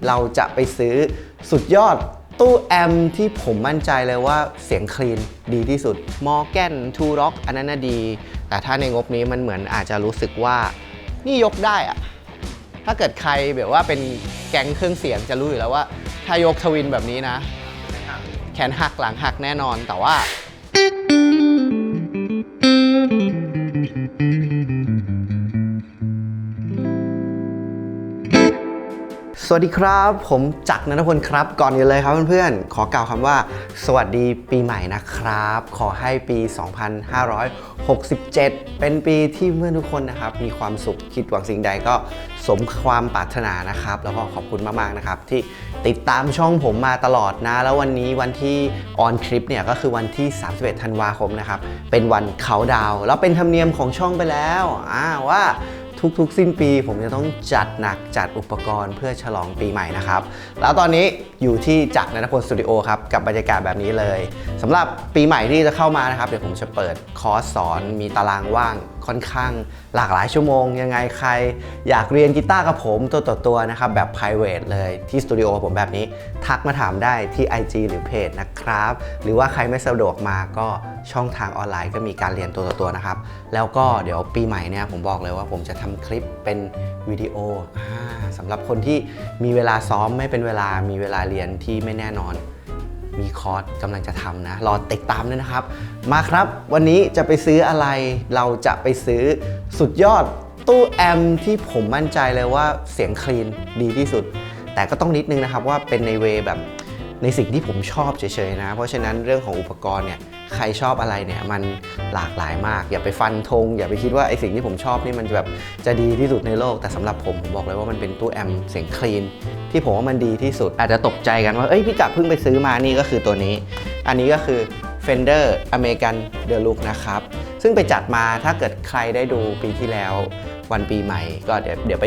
เราจะไปซื้อสุดยอดตู้แอมที่ผมมั่นใจเลยว่าเสียงคลีนดีที่สุด Morgan Two Rock อันนั้นน่ะดีแต่ถ้าในงบนี้มันเหมือนอาจจะรู้สึกว่านี่ยกได้อะถ้าเกิดใครแบบว่าเป็นแก๊งเครื่องเสียงจะรู้อยู่แล้วว่าถ้ายกทวินแบบนี้นะแขนหักหลังหักแน่นอนแต่ว่าสวัสดีครับผมจักร ณัฐพลครับก่อนอื่นเลยครับเพื่อนๆขอกล่าวคำว่าสวัสดีปีใหม่นะครับขอให้ปี 2567 เป็นปีที่เพื่อนทุกคนนะครับมีความสุขคิดหวังสิ่งใดก็สมความปรารถนานะครับแล้วก็ขอบคุณมากๆนะครับที่ติดตามช่องผมมาตลอดนะแล้ววันนี้วันที่ออนคลิปเนี่ยก็คือวันที่ 31 ธันวาคมนะครับเป็นวันเขาดาวน์แล้วเป็นธรรมเนียมของช่องไปแล้วว่าทุกสิ้นปีผมจะต้องจัดหนักจัดอุปกรณ์เพื่อฉลองปีใหม่นะครับแล้วตอนนี้อยู่ที่จักร ณัฐพลสตูดิโอครับกับบรรยากาศแบบนี้เลยสำหรับปีใหม่ที่จะเข้ามานะครับเดี๋ยวผมจะเปิดคอร์สสอนมีตารางว่างค่อนข้างหลากหลายชั่วโมงยังไงใครอยากเรียนกีตาร์กับผมตัวต่อตัวนะครับแบบ private เลยที่สตูดิโอผมแบบนี้ทักมาถามได้ที่ IG หรือเพจนะครับหรือว่าใครไม่สะดวกมาก็ช่องทางออนไลน์ก็มีการเรียนตัวต่อตัวนะครับแล้วก็เดี๋ยวปีใหม่เนี่ยผมบอกเลยว่าผมจะทำคลิปเป็นวิดีโอสำหรับคนที่มีเวลาซ้อมไม่เป็นเวลามีเวลาเรียนที่ไม่แน่นอนมีคอร์สกำลังจะทำนะรอติดตามด้วยนะครับมาครับวันนี้จะไปซื้ออะไรเราจะไปซื้อสุดยอดตู้แอมที่ผมมั่นใจเลยว่าเสียงคลีนดีที่สุดแต่ก็ต้องนิดนึงนะครับว่าเป็นในเวแบบในสิ่งที่ผมชอบเฉยๆนะเพราะฉะนั้นเรื่องของอุปกรณ์เนี่ยใครชอบอะไรเนี่ยมันหลากหลายมากอย่าไปฟันธงอย่าไปคิดว่าไอสิ่งที่ผมชอบนี่มันแบบจะดีที่สุดในโลกแต่สำหรับผมบอกเลยว่ามันเป็นตู้แอมเสียงคลีนที่ผมว่ามันดีที่สุดอาจจะตกใจกันว่าพี่จักรเพิ่งไปซื้อมานี่ก็คือตัวนี้อันนี้ก็คือ Fender American Deluxe นะครับซึ่งไปจัดมาถ้าเกิดใครได้ดูปีที่แล้ววันปีใหม่ก็เดี๋ยวไป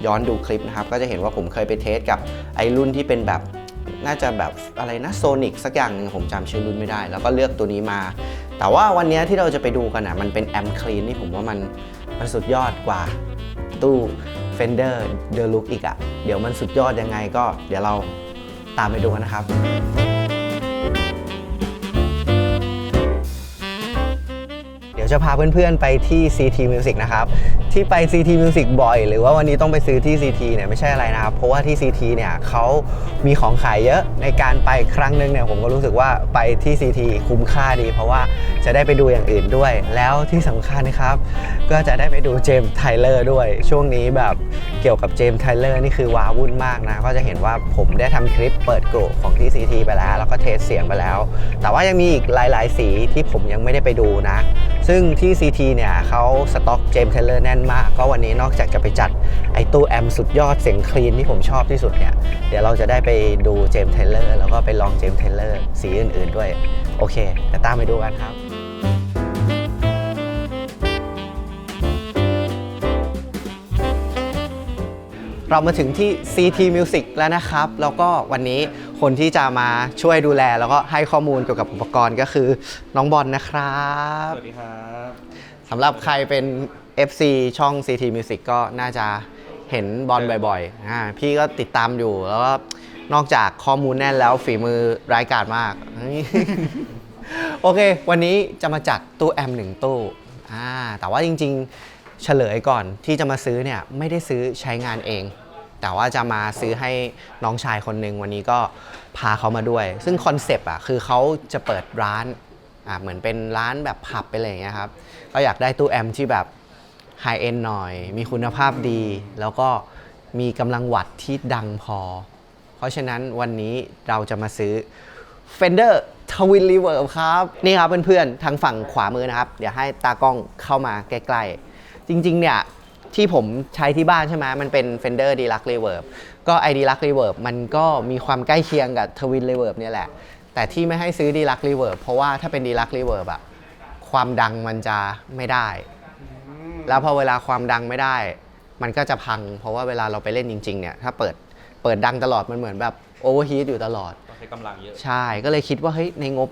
ย้อนดูคลิปนะครับก็จะเห็นว่าผมเคยไปเทสกับไอรุ่นที่เป็นแบบน่าจะแบบอะไรนะโซนิกสักอย่างนึงผมจำชื่อรุ่นไม่ได้แล้วก็เลือกตัวนี้มาแต่ว่าวันนี้ที่เราจะไปดูกันมันเป็นแอมคลีนที่ผมว่ามันสุดยอดกว่าตู้ Fender Deluxe อีกอะเดี๋ยวมันสุดยอดยังไงก็เดี๋ยวเราตามไปดูกันนะครับเดี๋ยวจะพาเพื่อนๆไปที่ CT Music นะครับที่ไป CT Music บ่อยหรือว่าวันนี้ต้องไปซื้อที่ CT เนี่ยไม่ใช่อะไรนะครับเพราะว่าที่ CT เนี่ยเขามีของขายเยอะในการไปครั้งนึงเนี่ยผมก็รู้สึกว่าไปที่ CT คุ้มค่าดีเพราะว่าจะได้ไปดูอย่างอื่นด้วยแล้วที่สำคัญนะครับก็จะได้ไปดูเจมส์ไทเลอร์ด้วยช่วงนี้แบบเกี่ยวกับเจมส์ไทเลอร์นี่คือว้าวุ่นมากนะก็จะเห็นว่าผมได้ทำคลิปเปิดกลุ่มของที่ CT ไปแล้วก็เทสเสียงไปแล้วแต่ว่ายังมีอีกหลายๆสีที่ผมยังไม่ได้ไปดูนะซึ่งที่ CT เนี่ยเขาสต็อกเจมส์ไทเลอร์แน่นมากก็วันนี้นอกจากจะไปจัดไอตู้แอมสุดยอดเสียงคลีนที่ผมชอบที่สุดเนี่ยเดี๋ยวเราจะได้ไปดูเจมส์ไทเลอร์แล้วก็ไปลองเจมส์ไทเลอร์สีอื่นๆด้วยโอเคเดี๋ยวตามไปดูกันครับเรามาถึงที่ CT Music แล้วนะครับแล้วก็วันนี้คนที่จะมาช่วยดูแลแล้วก็ให้ข้อมูลเกี่ยวกับอุปกรณ์ก็คือน้องบอลนะครับสวัสดีครับสำหรับใครเป็น FC ช่อง CT Music ก็น่าจะเห็นบอลบ่อยๆพี่ก็ติดตามอยู่แล้วก็นอกจากข้อมูลแน่นแล้วฝีมือร้ายกาจมาก โอเควันนี้จะมาจัดตู้แอม1ตู้แต่ว่าจริงๆเฉลยก่อนที่จะมาซื้อเนี่ยไม่ได้ซื้อใช้งานเองแต่ว่าจะมาซื้อให้น้องชายคนหนึ่งวันนี้ก็พาเขามาด้วยซึ่งคอนเซปต์คือเขาจะเปิดร้านเหมือนเป็นร้านแบบผับไปเลยอย่างเงี้ยครับก็อยากได้ตู้แอมที่แบบไฮเอ็นหน่อยมีคุณภาพดีแล้วก็มีกำลังวัตต์ที่ดังพอเพราะฉะนั้นวันนี้เราจะมาซื้อ Fender Twin Reverb ครับนี่ครับเพื่อนๆทางฝั่งขวามือนะครับเดี๋ยวให้ตากล้องเข้ามาใกล้ๆจริงๆเนี่ยที่ผมใช้ที่บ้านใช่ไหมมันเป็น Fender Deluxe Reverb ก็ไอ Deluxe Reverb มันก็มีความใกล้เคียงกับ Twin Reverb เนี่ยแหละแต่ที่ไม่ให้ซื้อ Deluxe Reverb เพราะว่าถ้าเป็น Deluxe Reverb ความดังมันจะไม่ได้แล้วพอเวลาความดังไม่ได้มันก็จะพังเพราะว่าเวลาเราไปเล่นจริงๆเนี่ยถ้าเปิดดังตลอดมันเหมือนแบบโอเวอร์ฮีทอยู่ตลอดต้องใช้กำลังเยอะใช่ก็เลยคิดว่าเฮ้ยในงบ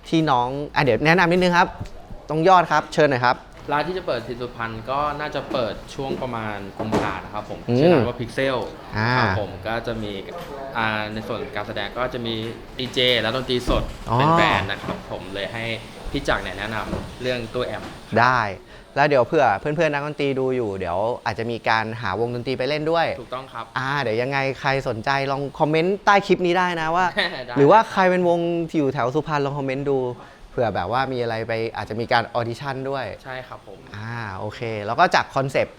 ที่น้องเดี๋ยวแนะนำนิดนึงครับต้องยอดครับเชิญหน่อยครับ ร้านที่จะเปิดที่สุพรรณก็น่าจะเปิดช่วงประมาณกุมภานะครับผมชื่อร้านว่าพิกเซลครับผมก็จะมีในส่วนการแสดงก็จะมีดีเจและดนตรีสดเป็นแบรนด์นะครับผมเลยให้พี่จักรเนี่ยแนะนำเรื่องตู้แอมได้แล้วเดี๋ยวเผื่อเพื่อนๆนักดนตรีดูอยู่เดี๋ยวอาจจะมีการหาวงดนตรีไปเล่นด้วยถูกต้องครับเดี๋ยวยังไงใครสนใจลองคอมเมนต์ใต้คลิปนี้ได้นะว่า หรือว่าใครเป็นวงที่อยู่แถวสุพรรณลองคอมเมนต์ดูเผื่อแบบว่ามีอะไรไปอาจจะมีการออดิชั่นด้วยใช่ครับผมโอเคแล้วก็จากคอนเซปต์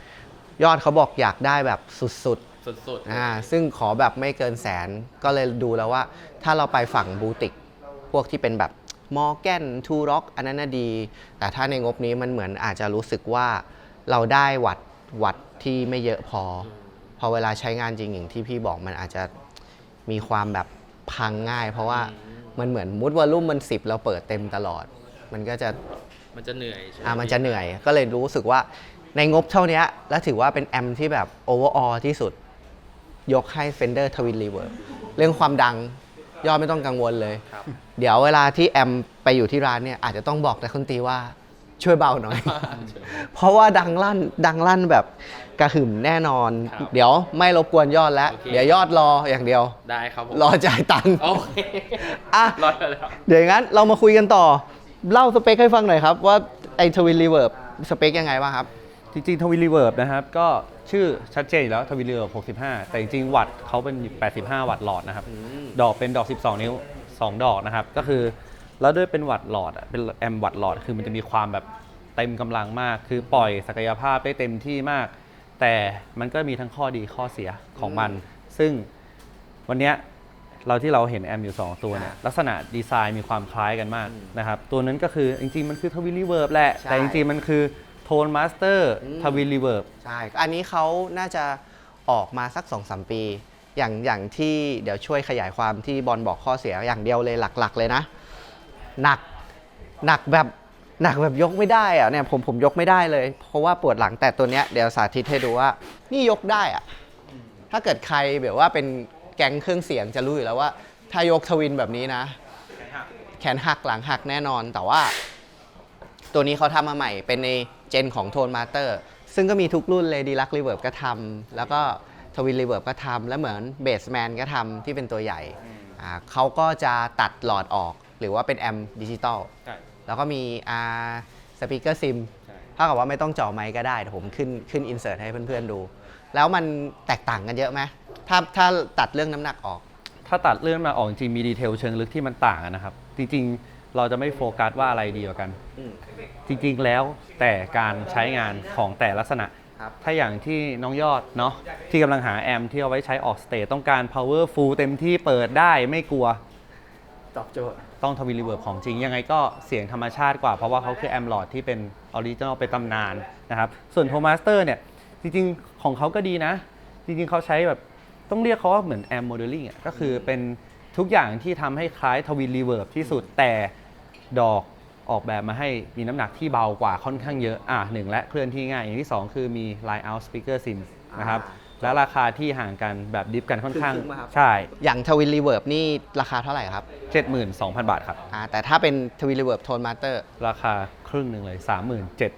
ยอดเขาบอกอยากได้แบบสุดซึ่งขอแบบไม่เกินแสนก็เลยดูแล้วว่าถ้าเราไปฝั่งบูติกพวกที่เป็นแบบมอร์แกนทูร็อกอันนั้นน่ะดีแต่ถ้าในงบนี้มันเหมือนอาจจะรู้สึกว่าเราได้วัดที่ไม่เยอะพอเวลาใช้งานจริงอย่างที่พี่บอกมันอาจจะมีความแบบพังง่ายเพราะว่ามันเหมือนมูดวอลลุ่มมัน10เราเปิดเต็มตลอดมันจะเหนื่อยมันจะเหนื่อยก็เลยรู้สึกว่าในงบเท่านี้แล้วถือว่าเป็นแอมที่แบบโอเวอร์ออลที่สุดยกให้ Fender Twin Reverb เรื่องความดังยอดไม่ต้องกังวลเลยเดี๋ยวเวลาที่แอมไปอยู่ที่ร้านเนี่ยอาจจะต้องบอกนักดนตรีว่าช่วยเบาหน่อย เพราะว่าดังลั่นแบบกระหึ่มแน่นอนเดี๋ยวไม่รบกวนยอดแล้วเดี๋ยวยอดรออย่างเดียวได้ครับรอจ่ายตังค์โอเครอแล้วเดี๋ยวงั้นเรามาคุยกันต่อเล่าสเปคให้ฟังหน่อยครับว่าไอ้ Twin Reverb สเปคยังไงบ้างครับจริงๆ Twin Reverb นะครับก็ชื่อชัดเจนอยู่แล้ว Twin Reverb 65แต่จริงๆวัตต์เขาเป็น85วัตต์หลอดนะครับดอกเป็นดอก12นิ้ว2ดอกนะครับก็คือแล้วด้วยเป็นวัตต์หลอดเป็นแอมป์วัตต์หลอดคือมันจะมีความแบบเต็มกำลังมากคือปล่อยศักยภาพได้เต็มที่มากแต่มันก็มีทั้งข้อดีข้อเสียของมันซึ่งวันนี้ที่เราเห็นแอมอยู่2ตัวเนี่ยลักษณะดีไซน์มีความคล้ายกันมากนะครับตัวนั้นก็คือจริงๆมันคือ Twin Reverb แหละแต่จริงๆมันคือโทนมาสเตอร์Twin Reverb ใช่อันนี้เขาน่าจะออกมาสัก 2-3 ปีอย่างที่เดี๋ยวช่วยขยายความที่บอลบอกข้อเสียอย่างเดียวเลยหลักๆเลยนะหนักแบบยกไม่ได้อะเนี่ยผมยกไม่ได้เลยเพราะว่าปวดหลังแต่ตัวเนี้ยเดี๋ยวสาธิตให้ดูว่านี่ยกได้อะถ้าเกิดใครแบบว่าเป็นแก๊งเครื่องเสียงจะรู้อยู่แล้วว่าถ้ายกทวินแบบนี้นะแขนหักหลังหักแน่นอนแต่ว่าตัวนี้เขาทำมาใหม่เป็นในเจนของโทนมาสเตอร์ซึ่งก็มีทุกรุ่นเลยดีลักรีเวิร์บก็ทำแล้วก็ทวินรีเวิร์บก็ทำแล้วเหมือนเบสแมนก็ทำที่เป็นตัวใหญ่เขาก็จะตัดหลอดออกหรือว่าเป็นแอมป์ดิจิตอลแล้วก็มีสปีกเกอร์ซิมเท่ากับว่าไม่ต้องจ่อไมค์ก็ได้เดี๋ยวผมขึ้นอินเสิร์ตให้เพื่อนๆดูแล้วมันแตกต่างกันเยอะไหมถ้าตัดเรื่องน้ำหนักออกถ้าตัดเรื่องน้ำหนักออกจริงมีดีเทลเชิงลึกที่มันต่างกันนะครับจริงๆเราจะไม่โฟกัสว่าอะไรดีกว่ากันจริงๆแล้วแต่การใช้งานของแต่ลักษณะถ้าอย่างที่น้องยอดเนาะที่กำลังหาแอมที่เอาไว้ใช้ออกสเตจต้องการ power full เต็มที่เปิดได้ไม่กลัวตอบโจทย์ต้องTwin Reverbของจริงยังไงก็เสียงธรรมชาติกว่าเพราะว่าเขาคือแอมป์หลอดที่เป็นออริจินอลเป็นตำนานนะครับส่วนโทมาสเตอร์เนี่ยจริงๆของเขาก็ดีนะจริงๆเขาใช้แบบต้องเรียกเขาว่าเหมือนแอมโมเดลลิ่งก็คือเป็นทุกอย่างที่ทำให้คล้ายTwin Reverbที่สุดแต่ดอกออกแบบมาให้มีน้ำหนักที่เบากว่าค่อนข้างเยอะหนึ่งและเคลื่อนที่ง่ายอย่างที่2คือมี Line Out Speaker Sim นะครับและราคาที่ห่างกันแบบดิฟกันค่อนข้างใช่อย่าง Twin Reverb นี่ราคาเท่าไหร่ครับ 72,000 บาทครับแต่ถ้าเป็น Twin Reverb Tone Master ราคาครึ่งหนึ่งเลย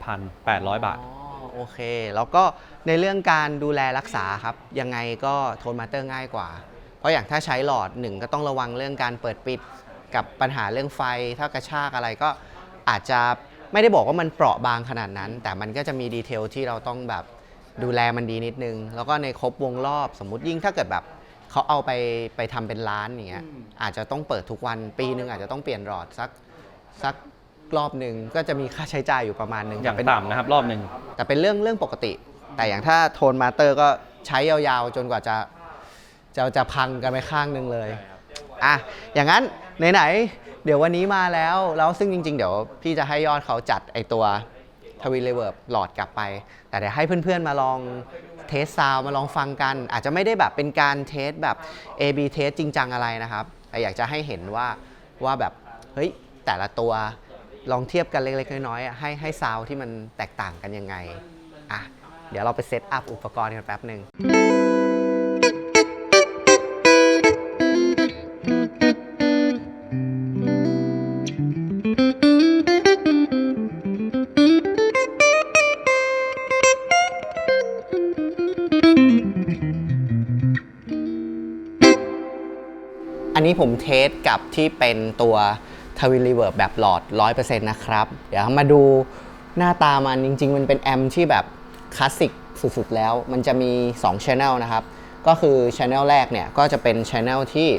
37,800 บาทโอเคแล้วก็ในเรื่องการดูแลรักษาครับยังไงก็Tone Master ง่ายกว่าเพราะอย่างถ้าใช้หลอด1ก็ต้องระวังเรื่องการเปิดปิดกับปัญหาเรื่องไฟถ้ากระชากอะไรก็อาจจะไม่ได้บอกว่ามันเปราะบางขนาดนั้นแต่มันก็จะมีดีเทลที่เราต้องแบบดูแลมันดีนิดนึงแล้วก็ในครบวงรอบสมมุติยิ่งถ้าเกิดแบบเขาเอาไปทำเป็นร้านอย่างเงี้ยอาจจะต้องเปิดทุกวันปีนึงอาจจะต้องเปลี่ยนหลอดสักรอบหนึ่งก็จะมีค่าใช้จ่ายอยู่ประมาณนึงอย่างต่ำนะครับรอบหนึ่งแต่เป็นเรื่องปกติแต่อย่างถ้าโทนมาสเตอร์ก็ใช้ยาวๆจนกว่าจะพังกันไปข้างนึงเลยอย่างนั้นไหนเดี๋ยววันนี้มาแล้วซึ่งจริงๆเดี๋ยวพี่จะให้ยอดเขาจัดไอตัวTwin Reverbหลอดกลับไปแต่เดี๋ยวให้เพื่อนๆมาลองเทสซาวด์มาลองฟังกันอาจจะไม่ได้แบบเป็นการเทสแบบ A/B เทสจริงจังอะไรนะครับแต่อยากจะให้เห็นว่าแบบเฮ้ยแต่ละตัวลองเทียบกันเล็กๆน้อยๆให้ซาวด์ที่มันแตกต่างกันยังไงเดี๋ยวเราไปเซตอัพอุปกรณ์กันแป๊บหนึ่ง อันนี้ผมเทสกับที่เป็นตัวทวินรีเวิร์บแบบหลอด 100% นะครับเดี๋ยวมาดูหน้าตามันจริงๆมันเป็นแอมที่แบบคลาสสิกสุดๆแล้วมันจะมี2 Channel นะครับก็คือ Channel แรกเนี่ยก็จะเป็น Channel ที่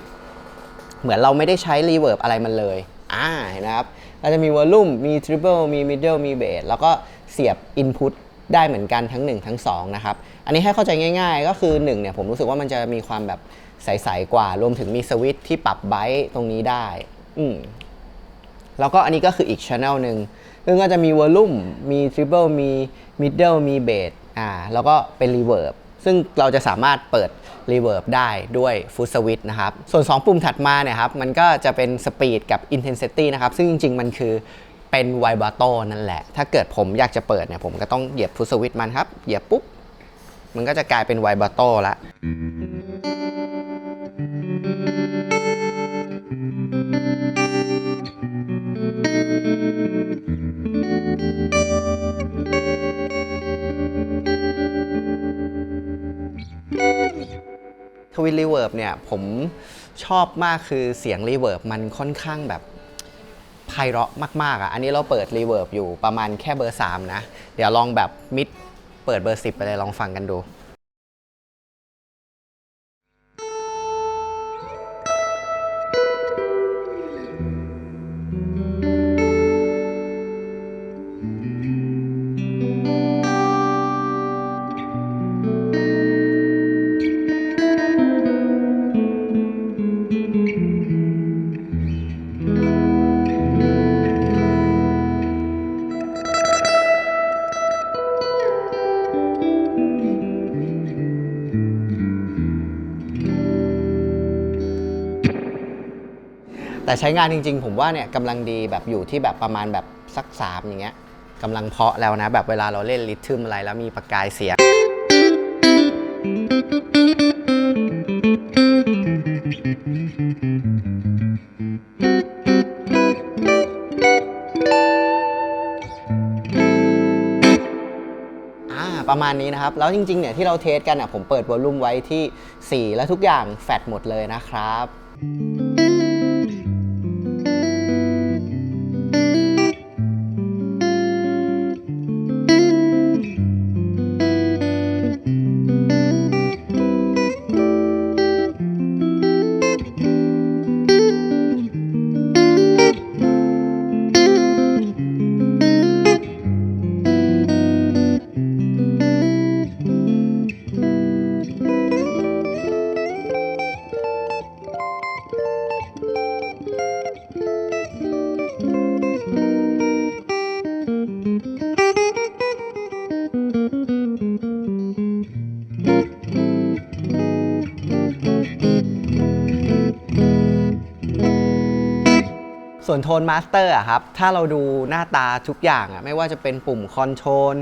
เหมือนเราไม่ได้ใช้รีเวิร์บอะไรมันเลยเห็นนะครับเราจะมีวอลลุ่มมีทริปเปิลมีมิดเดิลมีเบสแล้วก็เสียบอินพุตได้เหมือนกันทั้ง1ทั้ง2นะครับอันนี้ให้เข้าใจง่ายๆก็คือ1เนี่ยผมรู้สึกว่ามันจะมีความแบบใสๆกว่ารวมถึงมีสวิตช์ที่ปรับไบต์ตรงนี้ได้แล้วก็อันนี้ก็คืออีก Channel หนึ่งซึ่งก็จะมีวอลลุ่มมีทริปเปิลมีมิดเดิลมีเบสแล้วก็เป็นรีเวิร์บซึ่งเราจะสามารถเปิดรีเวิร์บได้ด้วยฟุตสวิตช์นะครับส่วน2ปุ่มถัดมาเนี่ยครับมันก็จะเป็นสปีดกับ Intensity นะครับซึ่งจริงๆมันคือเป็นไวบราโตนั่นแหละถ้าเกิดผมอยากจะเปิดเนี่ยผมก็ต้องเหยียบฟุตสวิตช์มันครับเหยียบปุ๊บมันก็จะกลายเป็นไวบราโตแล้วทวินรีเวิร์บเนี่ยผมชอบมากคือเสียงรีเวิร์บมันค่อนข้างแบบไพเราะมากๆอันนี้เราเปิดรีเวิร์บอยู่ประมาณแค่เบอร์3นะเดี๋ยวลองแบบมิดเปิดเบอร์10ไปเลยลองฟังกันดูแต่ใช้งานจริงๆผมว่าเนี่ยกำลังดีแบบอยู่ที่แบบประมาณแบบสัก3อย่างเงี้ยกำลังเพาะแล้วนะแบบเวลาเราเล่นริทึมอะไรแล้วมีประกายเสียงประมาณนี้นะครับแล้วจริงๆเนี่ยที่เราเทสกันผมเปิดวอลลุ่มไว้ที่4แล้วทุกอย่างแฟลตหมดเลยนะครับส่วนโทนมาสเตอร์ครับถ้าเราดูหน้าตาทุกอย่างไม่ว่าจะเป็นปุ่มคอนโทรล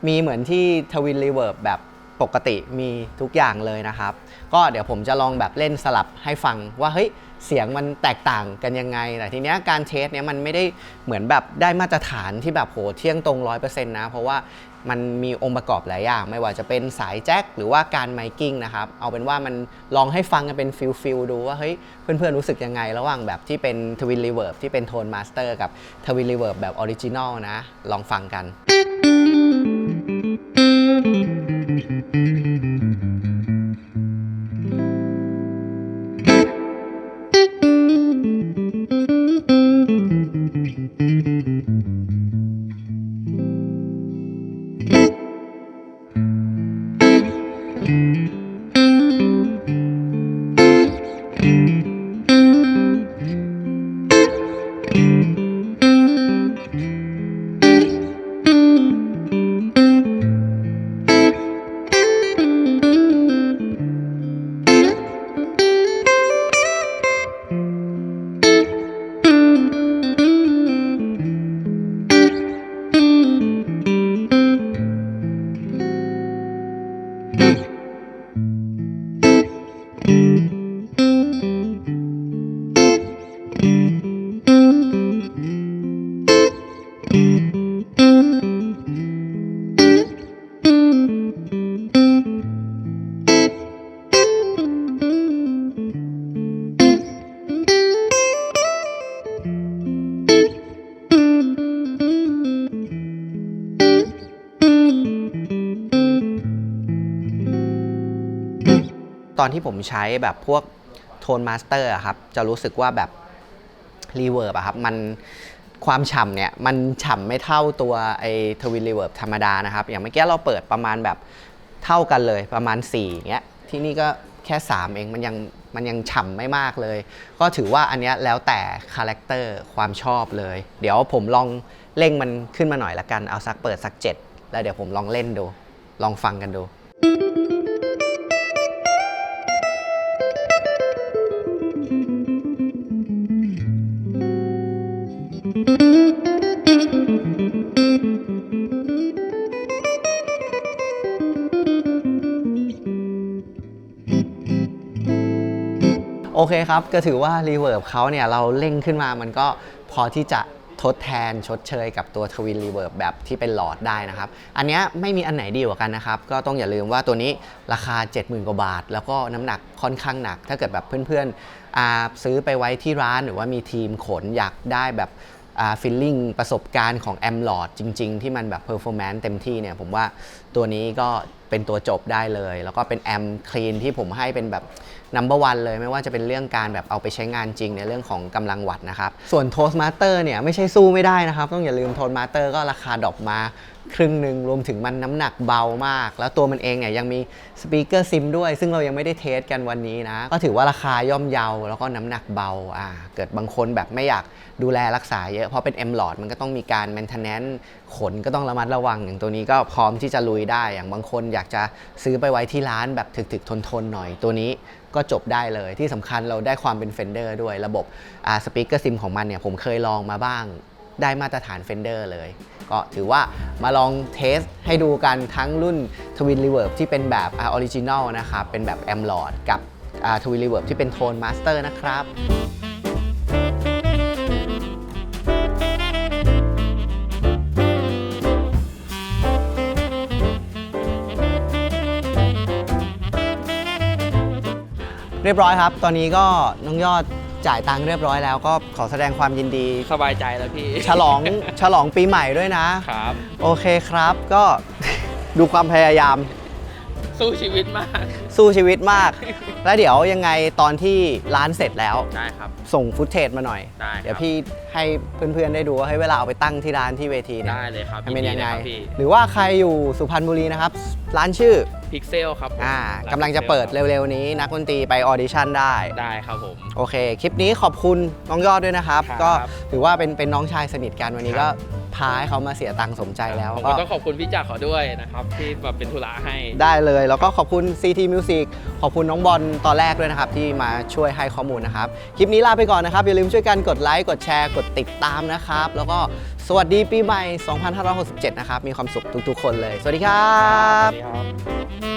มีเหมือนที่ทวินรีเวิร์บแบบปกติมีทุกอย่างเลยนะครับก็เดี๋ยวผมจะลองแบบเล่นสลับให้ฟังว่าเฮ้ยเสียงมันแตกต่างกันยังไงแต่ทีเนี้ยการเทสเนี้ยมันไม่ได้เหมือนแบบได้มาตรฐานที่แบบโหเที่ยงตรง 100% นะเพราะว่ามันมีองค์ประกอบหลายอย่างไม่ว่าจะเป็นสายแจ็คหรือว่าการไมกิ้งนะครับเอาเป็นว่ามันลองให้ฟังกันเป็นฟิลดูว่าเฮ้ยเพื่อนๆรู้สึกยังไงระหว่างแบบที่เป็นทวินรีเวิร์บที่เป็นโทนมาสเตอร์กับทวินรีเวิร์บแบบออริจินอลนะลองฟังกัน อนที่ผมใช้แบบพวกโทนมาสเตอร์ครับจะรู้สึกว่าแบบรีเวิร์บอะครับมันความฉ่ำเนี่ยมันฉ่ำไม่เท่าตัวไอ้ทวินรีเวิร์บธรรมดานะครับอย่างเมื่อกี้เราเปิดประมาณแบบเท่ากันเลยประมาณ4เงี้ยที่นี่ก็แค่3เองมันยังฉ่ำไม่มากเลยก็ถือว่าอันเนี้ยแล้วแต่คาแรคเตอร์ความชอบเลยเดี๋ยวผมลองเร่งมันขึ้นมาหน่อยละกันเอาสักเปิดสัก7แล้วเดี๋ยวผมลองเล่นดูลองฟังกันดูโอเคครับก็ถือว่ารีเวิร์บเขาเนี่ยเราเร่งขึ้นมามันก็พอที่จะทดแทนชดเชยกับตัวทวินรีเวิร์บแบบที่เป็นหลอดได้นะครับอันนี้ไม่มีอันไหนดีกว่ากันนะครับก็ต้องอย่าลืมว่าตัวนี้ราคา 70,000 กว่าบาทแล้วก็น้ำหนักค่อนข้างหนักถ้าเกิดแบบเพื่อนๆซื้อไปไว้ที่ร้านหรือว่ามีทีมขนอยากได้แบบฟีลลิ่งประสบการณ์ของแอมหลอดจริงๆที่มันแบบเพอร์ฟอร์แมนซ์เต็มที่เนี่ยผมว่าตัวนี้ก็เป็นตัวจบได้เลยแล้วก็เป็นแอมคลีนที่ผมให้เป็นแบบnumber one เลยไม่ว่าจะเป็นเรื่องการแบบเอาไปใช้งานจริงในเรื่องของกำลังวัตต์นะครับส่วน Toastmaster เนี่ยไม่ใช่สู้ไม่ได้นะครับต้องอย่าลืม Toastmaster ก็ราคาดรอปมาครึ่งหนึ่งรวมถึงมันน้ำหนักเบามากแล้วตัวมันเองเนี่ยยังมีสปีกเกอร์ซิมด้วยซึ่งเรายังไม่ได้เทสกันวันนี้นะก็ถือว่าราคาย่อมเยาแล้วก็น้ำหนักเบาเกิดบางคนแบบไม่อยากดูแลรักษาเยอะเพราะเป็น M Lord มันก็ต้องมีการ maintenance ขนก็ต้องระมัดระวังอย่างตัวนี้ก็พร้อมที่จะลุยได้อย่างบางคนอยากจะซื้อไปไว้ที่ร้านแบบถึกๆทนๆหน่อยตัวนี้ก็จบได้เลยที่สำคัญเราได้ความเป็น Fender ด้วยระบบสปีกเกอร์ซิมของมันเนี่ยผมเคยลองมาบ้างได้มาตรฐาน Fender เลยก็ถือว่ามาลองเทสให้ดูกันทั้งรุ่น Twin Reverb ที่เป็นแบบออริจินอลนะครับเป็นแบบ M Lord กับTwin Reverb ที่เป็น Tone Master นะครับเรียบร้อยครับตอนนี้ก็น้องยอดจ่ายตังค์เรียบร้อยแล้วก็ขอแสดงความยินดี สบายใจแล้วพี่ ฉลองปีใหม่ด้วยนะครับ โอเคครับก็ ดูความพยายาม สู้ชีวิตมาก สู้ชีวิตมาก แล้วเดี๋ยวยังไงตอนที่ร้านเสร็จแล้ว ได้ครับ ส่งฟุตเทจมาหน่อย ได้ครับ เดี๋ยวพี่ให้เพื่อนๆได้ดูว่าให้เวลาเอาไปตั้งที่ร้านที่เวทีเนี่ย ได้เลยครับ มันเป็นยังไง ยินดีเลยครับพี่ หรือว่าใครอยู่สุพรรณบุรีนะครับร้านชื่อ พิกเซลครับผม กำลังจะเปิดเร็วๆนี้นักดนตรีไปออดิชั่นได้ ได้ครับผม โอเค คลิปนี้ขอบคุณน้องยอดด้วยนะครับ ครับ ก็ถือว่าเป็นน้องชายสนิทกันวันนี้ ครั ก็ บ พาให้เขามาเสียตังค์สมใจแล้ว ผม ก็ ก็ต้องขอบคุณพี่จักรเขาด้วยนะครับที่แบบเป็นธุระให้ ได้เลยแล้วก็ขอบคุณ CT Music ขอบคุณน้องบอลตอนแรกด้วยนะครับที่มาช่วยให้ข้อมูลนะครับคลิปนี้ลาไปก่อนนะครับอย่าลืมช่วยกันกดไลค์กดแชร์กดติดตามนะครับแล้วก็สวัสดีปีใหม่ 2567 นะครับมีความสุขทุกๆคนเลยสวัสดีครั สวั บ สดีครับ